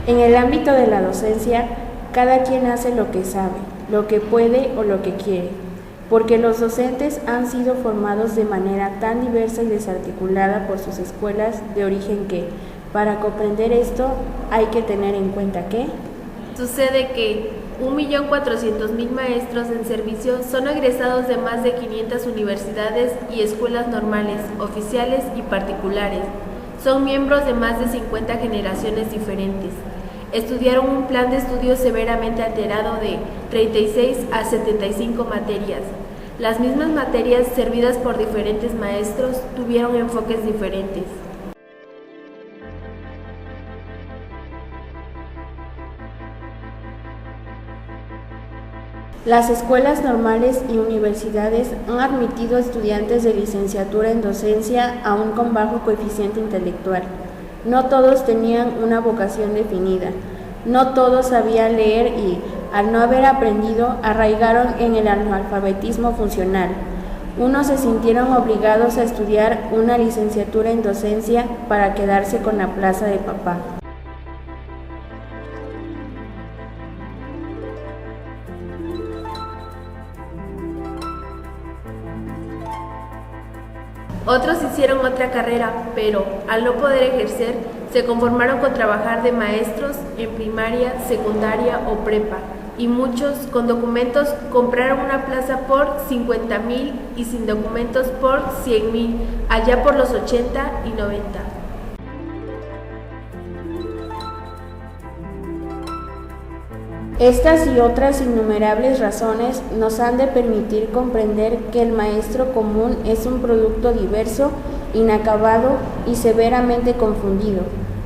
En el ámbito de la docencia, cada quien hace lo que sabe, lo que puede o lo que quiere, porque los docentes han sido formados de manera tan diversa y desarticulada por sus escuelas de origen que, para comprender esto, hay que tener en cuenta que sucede que 1.400.000 maestros en servicio son egresados de más de 500 universidades y escuelas normales, oficiales y particulares. Son miembros de más de 50 generaciones diferentes. Estudiaron un plan de estudio severamente alterado de 36 a 75 materias. Las mismas materias servidas por diferentes maestros tuvieron enfoques diferentes. las escuelas normales y universidades han admitido estudiantes de licenciatura en docencia aún con bajo coeficiente intelectual. No todos tenían una vocación definida, no todos sabían leer y, al no haber aprendido, arraigaron en el analfabetismo funcional. Unos se sintieron obligados a estudiar una licenciatura en docencia para quedarse con la plaza de papá. Otros hicieron otra carrera, pero, al no poder ejercer, se conformaron con trabajar de maestros en primaria, secundaria o prepa, y muchos, con documentos, compraron una plaza por 50,000 y sin documentos por 100,000, allá por los 80 y 90. Estas y otras innumerables razones nos han de permitir comprender que el maestro común es un producto diverso, inacabado y severamente confundido,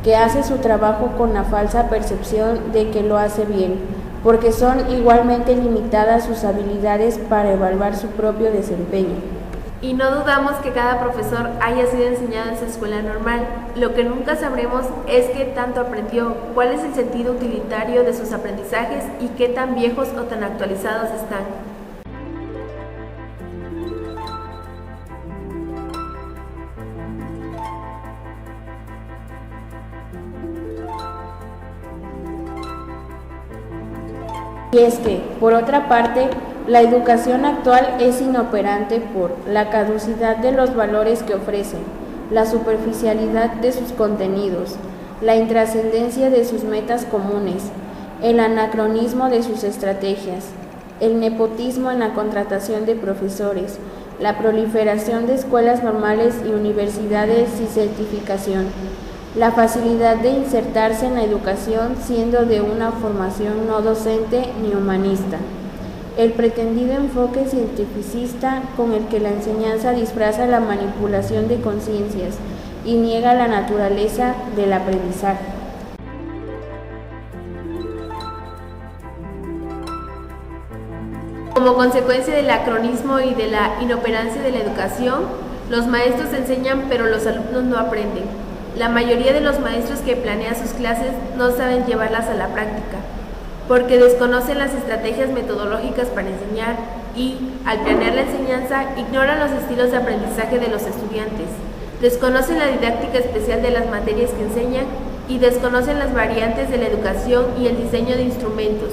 que hace su trabajo con la falsa percepción de que lo hace bien, porque son igualmente limitadas sus habilidades para evaluar su propio desempeño. Y no dudamos que cada profesor haya sido enseñado en su escuela normal. Lo que nunca sabremos es qué tanto aprendió, cuál es el sentido utilitario de sus aprendizajes y qué tan viejos o tan actualizados están. Y es que, por otra parte, la educación actual es inoperante por la caducidad de los valores que ofrecen, la superficialidad de sus contenidos, la intrascendencia de sus metas comunes, el anacronismo de sus estrategias, el nepotismo en la contratación de profesores, la proliferación de escuelas normales y universidades sin certificación, la facilidad de insertarse en la educación siendo de una formación no docente ni humanista, el pretendido enfoque cientificista con el que la enseñanza disfraza la manipulación de conciencias y niega la naturaleza del aprendizaje. Como consecuencia del acronismo y de la inoperancia de la educación, los maestros enseñan pero los alumnos no aprenden. La mayoría de los maestros que planean sus clases no saben llevarlas a la práctica, porque desconocen las estrategias metodológicas para enseñar y, al planear la enseñanza, ignoran los estilos de aprendizaje de los estudiantes, desconocen la didáctica especial de las materias que enseñan y desconocen las variantes de la educación y el diseño de instrumentos.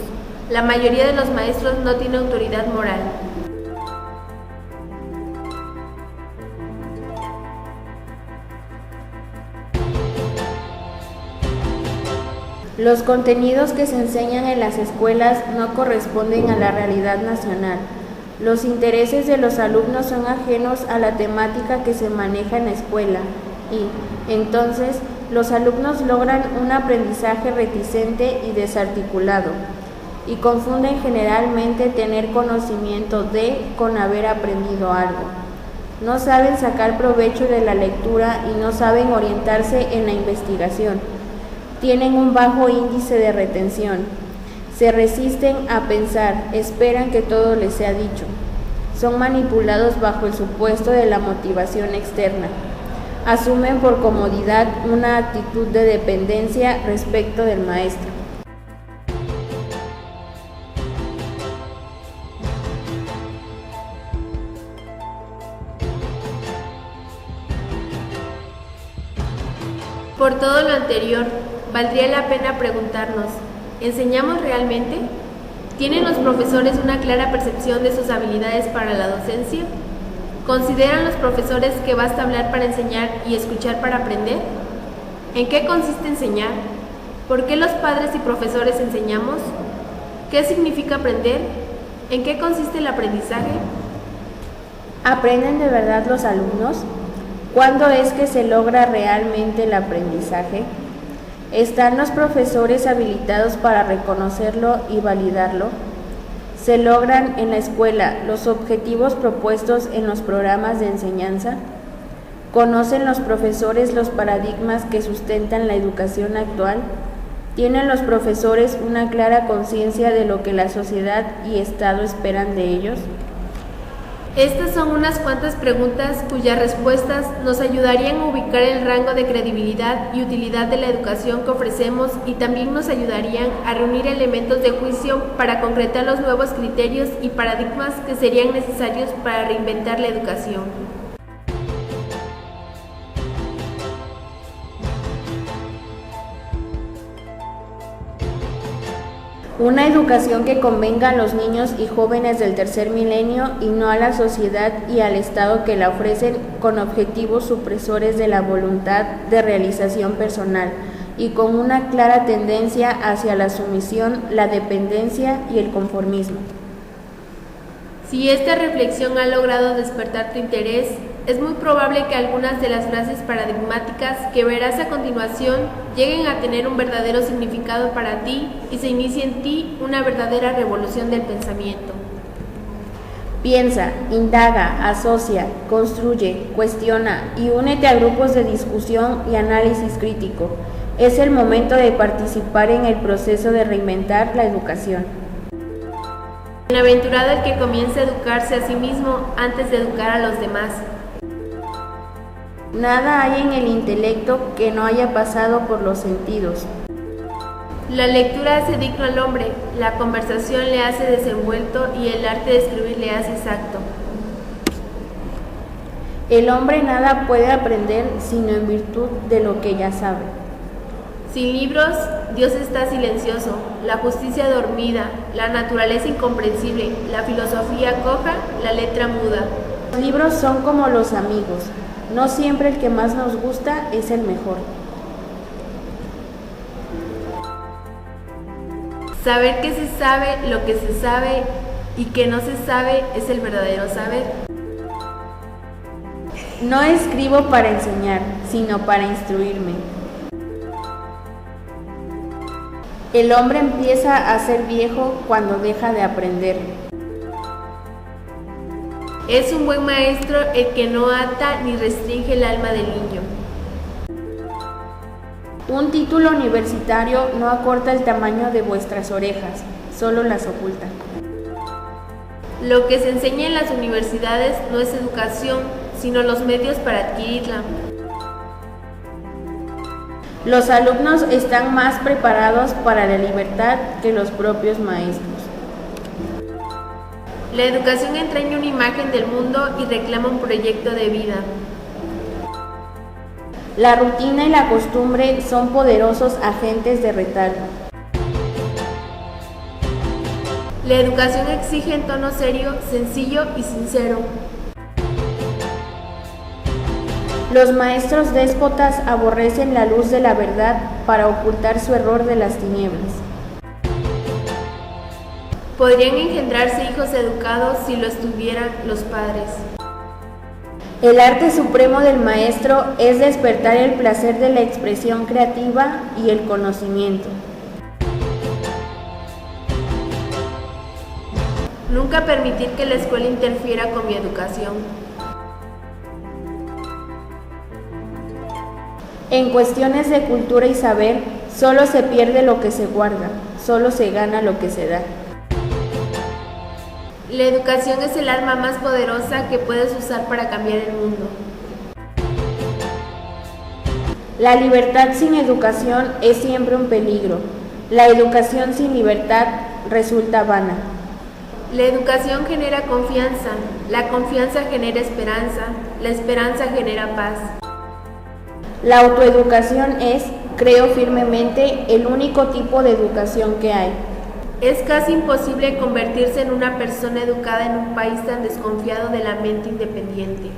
La mayoría de los maestros no tiene autoridad moral. Los contenidos que se enseñan en las escuelas no corresponden a la realidad nacional. Los intereses de los alumnos son ajenos a la temática que se maneja en la escuela y, entonces, los alumnos logran un aprendizaje reticente y desarticulado y confunden generalmente tener conocimiento de con haber aprendido algo. No saben sacar provecho de la lectura y no saben orientarse en la investigación. Tienen un bajo índice de retención, se resisten a pensar, esperan que todo les sea dicho, son manipulados bajo el supuesto de la motivación externa, asumen por comodidad una actitud de dependencia respecto del maestro. Por todo lo anterior, valdría la pena preguntarnos, ¿enseñamos realmente? ¿Tienen los profesores una clara percepción de sus habilidades para la docencia? ¿Consideran los profesores que basta hablar para enseñar y escuchar para aprender? ¿En qué consiste enseñar? ¿Por qué los padres y profesores enseñamos? ¿Qué significa aprender? ¿En qué consiste el aprendizaje? ¿Aprenden de verdad los alumnos? ¿Cuándo es que se logra realmente el aprendizaje? ¿Están los profesores habilitados para reconocerlo y validarlo? ¿Se logran en la escuela los objetivos propuestos en los programas de enseñanza? ¿Conocen los profesores los paradigmas que sustentan la educación actual? ¿Tienen los profesores una clara conciencia de lo que la sociedad y Estado esperan de ellos? Estas son unas cuantas preguntas cuyas respuestas nos ayudarían a ubicar el rango de credibilidad y utilidad de la educación que ofrecemos y también nos ayudarían a reunir elementos de juicio para concretar los nuevos criterios y paradigmas que serían necesarios para reinventar la educación. Una educación que convenga a los niños y jóvenes del tercer milenio y no a la sociedad y al Estado que la ofrecen con objetivos supresores de la voluntad de realización personal y con una clara tendencia hacia la sumisión, la dependencia y el conformismo. Si esta reflexión ha logrado despertar tu interés, es muy probable que algunas de las frases paradigmáticas que verás a continuación lleguen a tener un verdadero significado para ti y se inicie en ti una verdadera revolución del pensamiento. Piensa, indaga, asocia, construye, cuestiona y únete a grupos de discusión y análisis crítico. Es el momento de participar en el proceso de reinventar la educación. Bienaventurado el que comience a educarse a sí mismo antes de educar a los demás. Nada hay en el intelecto que no haya pasado por los sentidos. La lectura hace digno al hombre, la conversación le hace desenvuelto y el arte de escribir le hace exacto. El hombre nada puede aprender sino en virtud de lo que ya sabe. Sin libros, Dios está silencioso, la justicia dormida, la naturaleza incomprensible, la filosofía coja, la letra muda. Los libros son como los amigos. No siempre el que más nos gusta es el mejor. Saber que se sabe lo que se sabe y que no se sabe es el verdadero saber. No escribo para enseñar, sino para instruirme. El hombre empieza a ser viejo cuando deja de aprender. Es un buen maestro el que no ata ni restringe el alma del niño. Un título universitario no acorta el tamaño de vuestras orejas, solo las oculta. Lo que se enseña en las universidades no es educación, sino los medios para adquirirla. Los alumnos están más preparados para la libertad que los propios maestros. La educación entraña una imagen del mundo y reclama un proyecto de vida. La rutina y la costumbre son poderosos agentes de retardo. La educación exige en tono serio, sencillo y sincero. Los maestros déspotas aborrecen la luz de la verdad para ocultar su error de las tinieblas. Podrían engendrarse hijos educados si lo estuvieran los padres. El arte supremo del maestro es despertar el placer de la expresión creativa y el conocimiento. Nunca permitir que la escuela interfiera con mi educación. En cuestiones de cultura y saber, solo se pierde lo que se guarda, solo se gana lo que se da. La educación es el arma más poderosa que puedes usar para cambiar el mundo. La libertad sin educación es siempre un peligro. La educación sin libertad resulta vana. La educación genera confianza, la confianza genera esperanza, la esperanza genera paz. La autoeducación es creo firmemente, el único tipo de educación que hay. Es casi imposible convertirse en una persona educada en un país tan desconfiado de la mente independiente.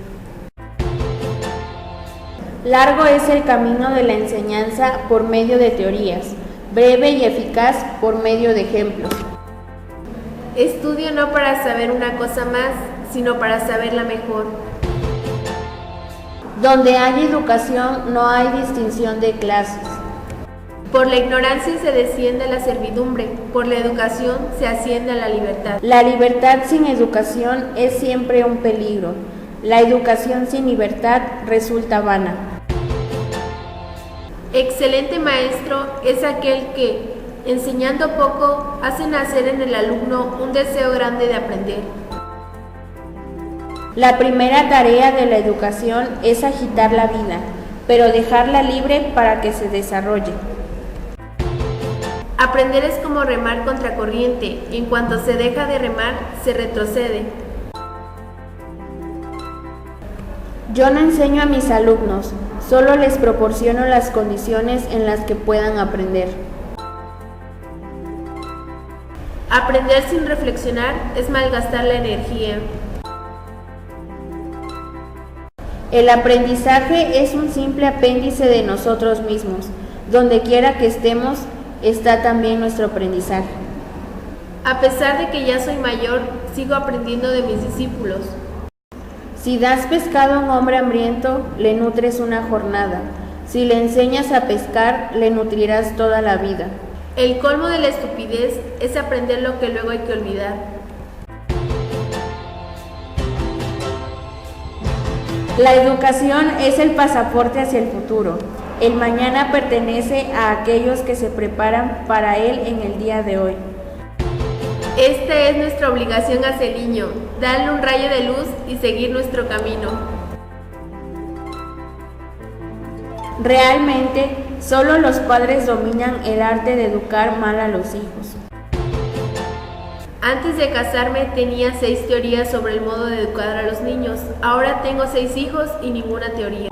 Largo es el camino de la enseñanza por medio de teorías, breve y eficaz por medio de ejemplos. Estudio no para saber una cosa más, sino para saberla mejor. Donde hay educación no hay distinción de clases. Por la ignorancia se desciende a la servidumbre, por la educación se asciende a la libertad. La libertad sin educación es siempre un peligro. La educación sin libertad resulta vana. Excelente maestro es aquel que, enseñando poco, hace nacer en el alumno un deseo grande de aprender. La primera tarea de la educación es agitar la vida, pero dejarla libre para que se desarrolle. Aprender es como remar contracorriente. En cuanto se deja de remar, se retrocede. Yo no enseño a mis alumnos, solo les proporciono las condiciones en las que puedan aprender. Aprender sin reflexionar es malgastar la energía. El aprendizaje es un simple apéndice de nosotros mismos. Donde quiera que estemos, está también nuestro aprendizaje. A pesar de que ya soy mayor, sigo aprendiendo de mis discípulos. Si das pescado a un hombre hambriento, le nutres una jornada. Si le enseñas a pescar, le nutrirás toda la vida. El colmo de la estupidez es aprender lo que luego hay que olvidar. La educación es el pasaporte hacia el futuro. El mañana pertenece a aquellos que se preparan para él en el día de hoy. Esta es nuestra obligación hacia el niño, darle un rayo de luz y seguir nuestro camino. Realmente, solo los padres dominan el arte de educar mal a los hijos. Antes de casarme tenía 6 teorías sobre el modo de educar a los niños. Ahora tengo 6 hijos y ninguna teoría.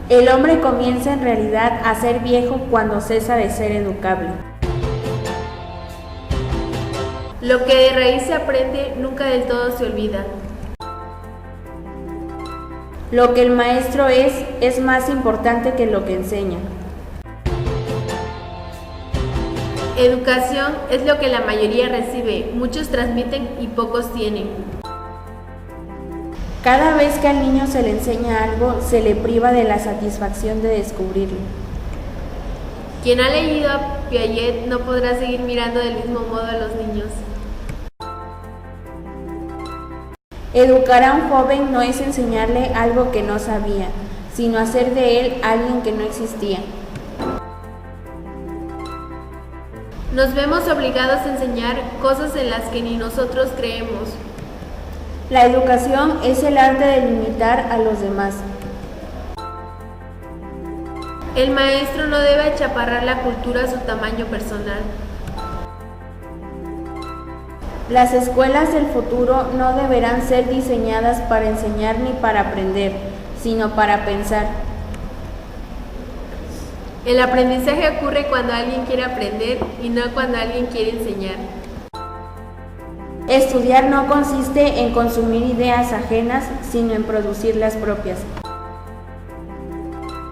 El hombre comienza en realidad a ser viejo cuando cesa de ser educable. Lo que de raíz se aprende nunca del todo se olvida. Lo que el maestro es más importante que lo que enseña. Educación es lo que la mayoría recibe, muchos transmiten y pocos tienen. Cada vez que al niño se le enseña algo, se le priva de la satisfacción de descubrirlo. Quien ha leído a Piaget no podrá seguir mirando del mismo modo a los niños. Educar a un joven no es enseñarle algo que no sabía, sino hacer de él alguien que no existía. Nos vemos obligados a enseñar cosas en las que ni nosotros creemos. La educación es el arte de limitar a los demás. El maestro no debe achaparrar la cultura a su tamaño personal. Las escuelas del futuro no deberán ser diseñadas para enseñar ni para aprender, sino para pensar. El aprendizaje ocurre cuando alguien quiere aprender y no cuando alguien quiere enseñar. Estudiar no consiste en consumir ideas ajenas, sino en producir las propias.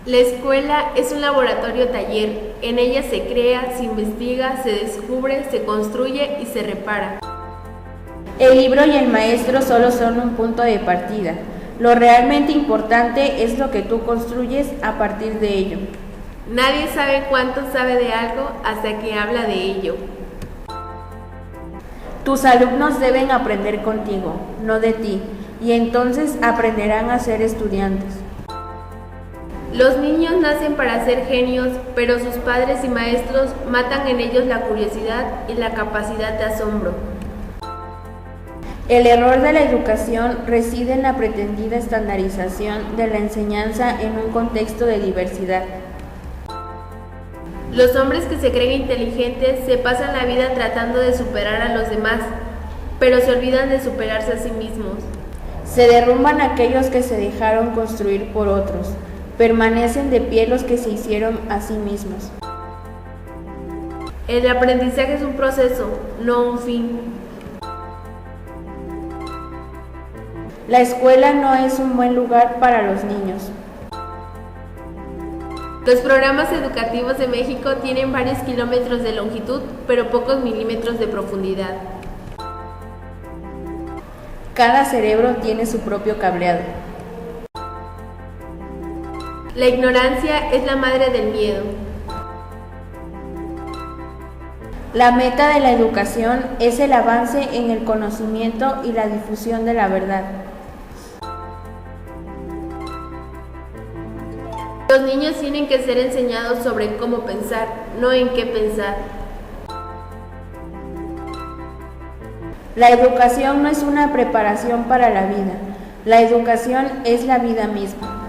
La escuela es un laboratorio taller. En ella se crea, se investiga, se descubre, se construye y se repara. El libro y el maestro solo son un punto de partida. Lo realmente importante es lo que tú construyes a partir de ello. Nadie sabe cuánto sabe de algo hasta que habla de ello. Tus alumnos deben aprender contigo, no de ti, y entonces aprenderán a ser estudiantes. Los niños nacen para ser genios, pero sus padres y maestros matan en ellos la curiosidad y la capacidad de asombro. El error de la educación reside en la pretendida estandarización de la enseñanza en un contexto de diversidad. Los hombres que se creen inteligentes se pasan la vida tratando de superar a los demás, pero se olvidan de superarse a sí mismos. Se derrumban aquellos que se dejaron construir por otros. permanecen de pie los que se hicieron a sí mismos. El aprendizaje es un proceso, no un fin. La escuela no es un buen lugar para los niños. Los programas educativos de México tienen varios kilómetros de longitud, pero pocos milímetros de profundidad. Cada cerebro tiene su propio cableado. La ignorancia es la madre del miedo. La meta de la educación es el avance en el conocimiento y la difusión de la verdad. Los niños tienen que ser enseñados sobre cómo pensar, no en qué pensar. La educación no es una preparación para la vida. La educación es la vida misma.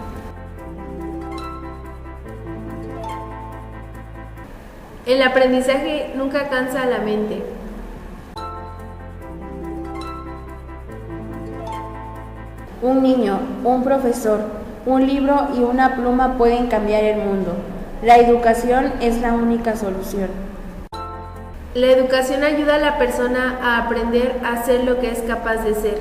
El aprendizaje nunca cansa a la mente. Un niño, un profesor, un libro y una pluma pueden cambiar el mundo. La educación es la única solución. La educación ayuda a la persona a aprender a ser lo que es capaz de ser.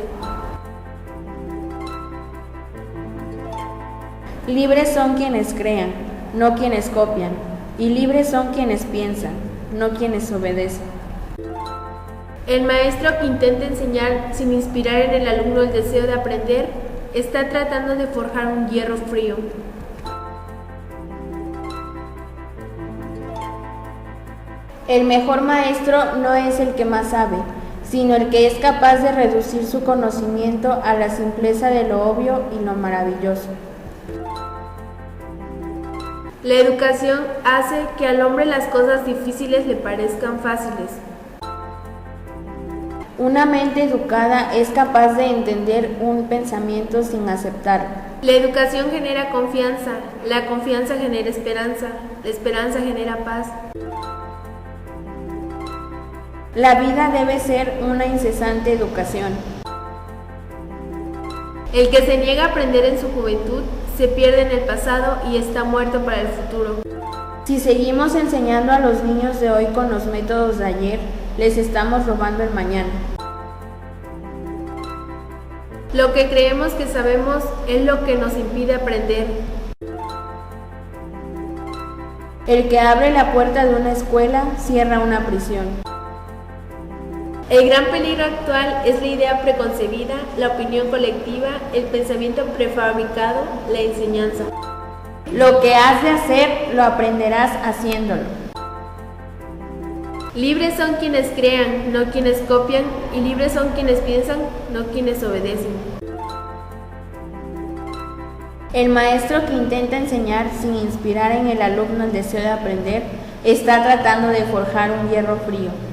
Libres son quienes crean, no quienes copian. Y libres son quienes piensan, no quienes obedecen. El maestro que intenta enseñar sin inspirar en el alumno el deseo de aprender, está tratando de forjar un hierro frío. El mejor maestro no es el que más sabe, sino el que es capaz de reducir su conocimiento a la simpleza de lo obvio y lo maravilloso. La educación hace que al hombre las cosas difíciles le parezcan fáciles. Una mente educada es capaz de entender un pensamiento sin aceptarlo. La educación genera confianza, la confianza genera esperanza, la esperanza genera paz. La vida debe ser una incesante educación. El que se niega a aprender en su juventud se pierde en el pasado y está muerto para el futuro. Si seguimos enseñando a los niños de hoy con los métodos de ayer, les estamos robando el mañana. Lo que creemos que sabemos es lo que nos impide aprender. El que abre la puerta de una escuela cierra una prisión. El gran peligro actual es la idea preconcebida, la opinión colectiva, el pensamiento prefabricado, la enseñanza. Lo que has de hacer, lo aprenderás haciéndolo. Libres son quienes crean, no quienes copian, y libres son quienes piensan, no quienes obedecen. El maestro que intenta enseñar sin inspirar en el alumno el deseo de aprender, está tratando de forjar un hierro frío.